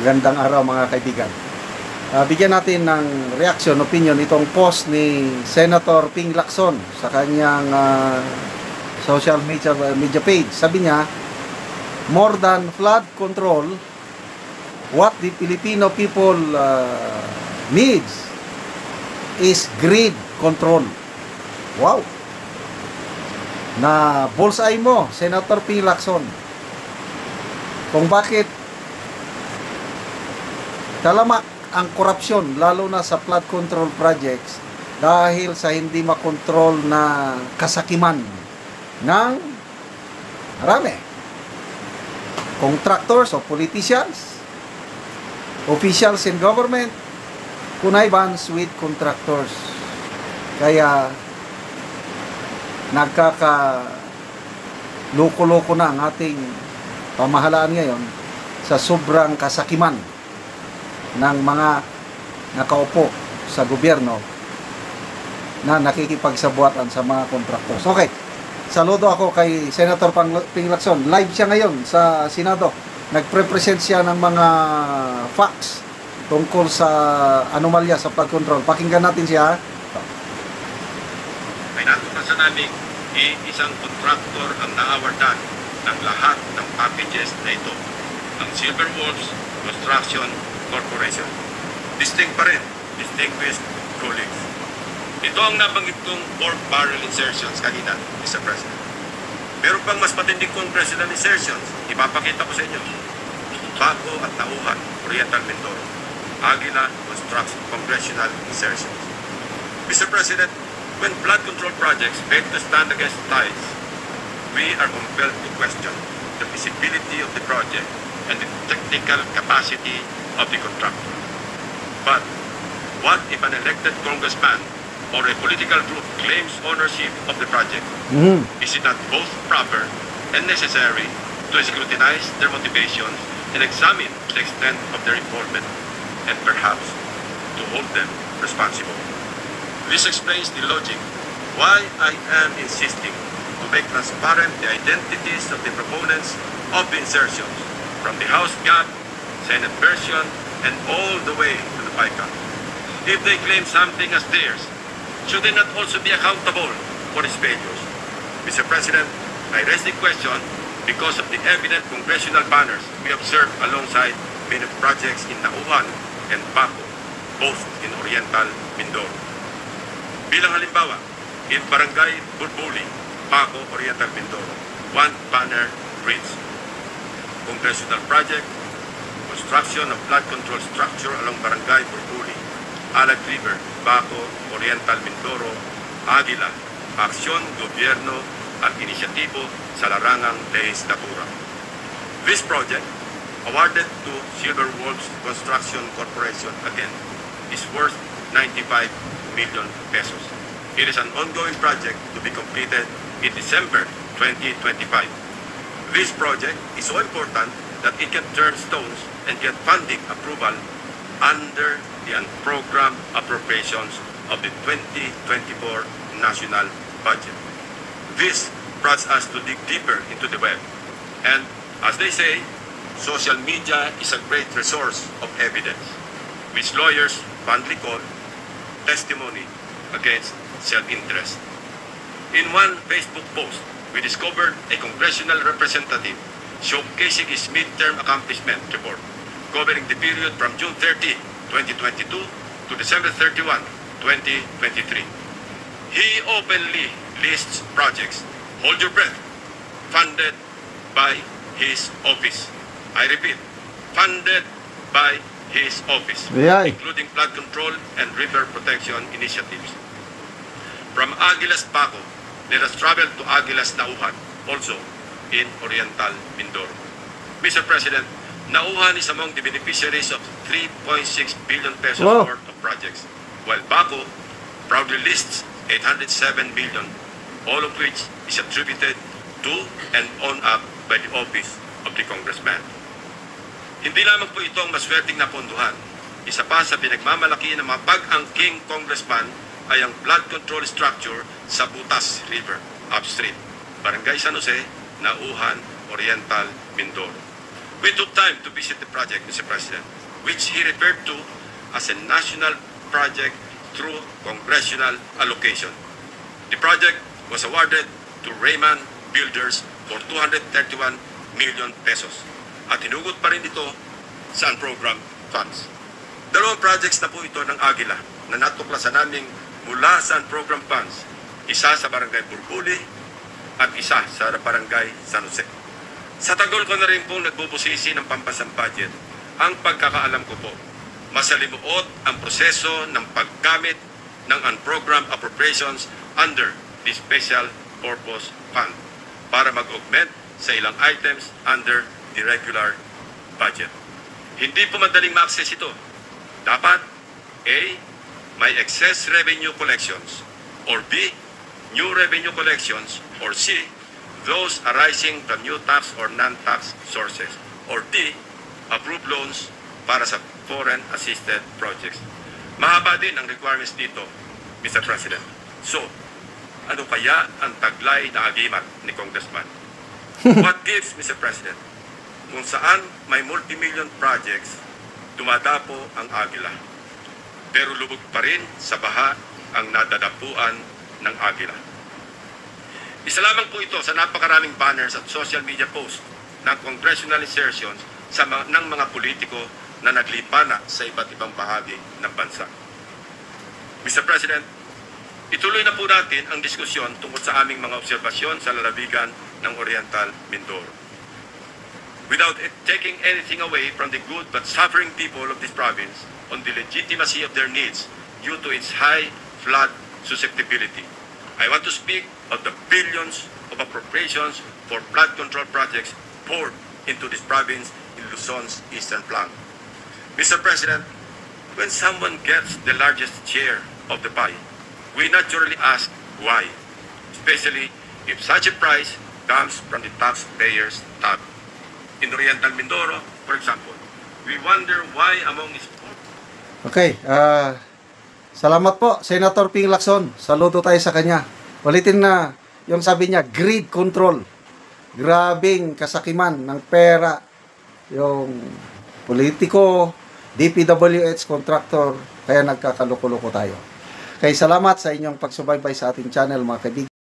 Magandang araw mga kaibigan. Bigyan natin ng reaction, opinion itong post ni Senator Ping Lacson sa kanyang social media page. Sabi niya, more than flood control, what the Filipino people needs is greed control. Wow! Na bullseye mo, Senator Ping Lacson. Kung bakit talamak ang korupsyon, lalo na sa flood control projects, dahil sa hindi makontrol na kasakiman ng marami. Contractors o politicians, officials in government, connivance with contractors. Kaya nagkaka-loko-loko na ang ating pamahalaan ngayon sa sobrang kasakiman ng mga nakaupo sa gobyerno na nakikipagsabuatan sa mga contractors. Okay, saludo ako kay Senator Ping Lacson. Live siya ngayon sa Senado. Nagpre-present siya ng mga facts tungkol sa anomalya sa flood control. Pakinggan natin siya. May natuklasan namin isang contractor ang naawardan ng lahat ng packages na ito, ang Silver Wolves Construction Corporation. Distinct pa rin, distinguished colleagues. Ito ang nabanggit kong pork barrel insertions kanina, Mr. President. Meron pang mas matinding congressional insertions. Ipapakita ko sa inyo. Bago at Nauhan, Oriental Mindoro. Aguila Construction Congressional Insertions. Mr. President, when flood control projects fail to stand against tides, we are compelled to question the feasibility of the project and the technical capacity of the contractor. But what if an elected congressman or a political group claims ownership of the project? Is it not both proper and necessary to scrutinize their motivations and examine the extent of their involvement and perhaps to hold them responsible? This explains the logic why I am insisting to make transparent the identities of the proponents of the insertions from the House GAP, Senate version, and all the way to the PICA. If they claim something as theirs, should they not also be accountable for its failures? Mr. President, I raise the question because of the evident congressional banners we observed alongside many projects in Nauhan and Baco, both in Oriental Mindoro. Bilang halimbawa, in Barangay Burbuli, Baco, Oriental Mindoro, one banner reads, Congressional Project, Construction of Flood Control Structure along Barangay Burbuli, Alag River, Baco, Oriental Mindoro, Aguila, Aksyon, Gobyerno at Inisyatibo sa Larangang Legislatura. This project, awarded to Silver Wolves Construction Corporation again, is worth 95 million pesos. It is an ongoing project to be completed in December 2025. This project is so important that it can turn stones and get funding approval under the unprogrammed appropriations of the 2024 national budget. This brought us to dig deeper into the web. And as they say, social media is a great resource of evidence, which lawyers fondly call testimony against self-interest. In one Facebook post, we discovered a congressional representative showcasing his midterm accomplishment report covering the period from June 30, 2022 to December 31, 2023. He openly lists projects, hold your breath, funded by his office. I repeat, funded by his office, including flood control and river protection initiatives. From Aguilas Baco, let us travel to Aguilas Nauhan, also in Oriental Mindoro. Mr. President, Nauhan is among the beneficiaries of 3.6 billion pesos worth of projects, while Baco proudly lists 807 billion, all of which is attributed to and owned up by the office of the congressman. Hindi lamang po ito ang maswerteng napondohan. Isa pa sa pinagmamalaki ng mga pag-angking congressman ay ang flood control structure sa Butas River, upstream, Barangay San Jose, Nauhan, Oriental, Mindoro. We took time to visit the project, Mr. President, which he referred to as a national project through congressional allocation. The project was awarded to Raymond Builders for 231 million pesos at hinugot pa rin ito sa unprogram funds. Dalawang projects na po ito ng Aguila na natuklasan naming mula sa unprogram funds, isa sa Barangay Burbuli at isa sa Barangay San Jose. Sa tagal ko na rin pong nagbubusisi ng pampasang budget, ang pagkakaalam ko po, masalimuot ang proseso ng paggamit ng unprogrammed appropriations under the Special Purpose Fund para mag-augment sa ilang items under the regular budget. Hindi po madaling ma-access ito. Dapat A. May excess revenue collections, or B. New revenue collections, or C. Those arising from new tax or non-tax sources, or D. Approved loans para sa foreign assisted projects. Mahaba din ang requirements dito, Mr. President. So, ano kaya ang taglay na agimat ni Congressman? What gives, Mr. President? Kung saan may multi-million projects, dumadapo ang Aguila. Pero lubog pa rin sa baha ang nadadapuan ng Aguila. Isa lamang po ito sa napakaraming banners at social media posts ng congressional insertions ng mga politiko na naglipana sa iba't ibang bahagi ng bansa. Mr. President, ituloy na po natin ang diskusyon tungkol sa aming mga obserbasyon sa lalawigan ng Oriental Mindoro. Without taking anything away from the good but suffering people of this province on the legitimacy of their needs due to its high flood susceptibility, I want to speak of the billions of appropriations for flood control projects poured into this province in Luzon's eastern flank. Mr. President, when someone gets the largest share of the pie, we naturally ask why, especially if such a price comes from the taxpayers' tab. In Oriental Mindoro, for example, we wonder why among its... Okay, salamat po, Senator Ping Lacson. Saludo tayo sa kanya. Ulitin na yung sabi niya, greed control. Grabing kasakiman ng pera. Yung politiko, DPWH contractor, kaya nagkakaluko-luko tayo. Kaya salamat sa inyong pagsubaybay sa ating channel, mga kaibigan.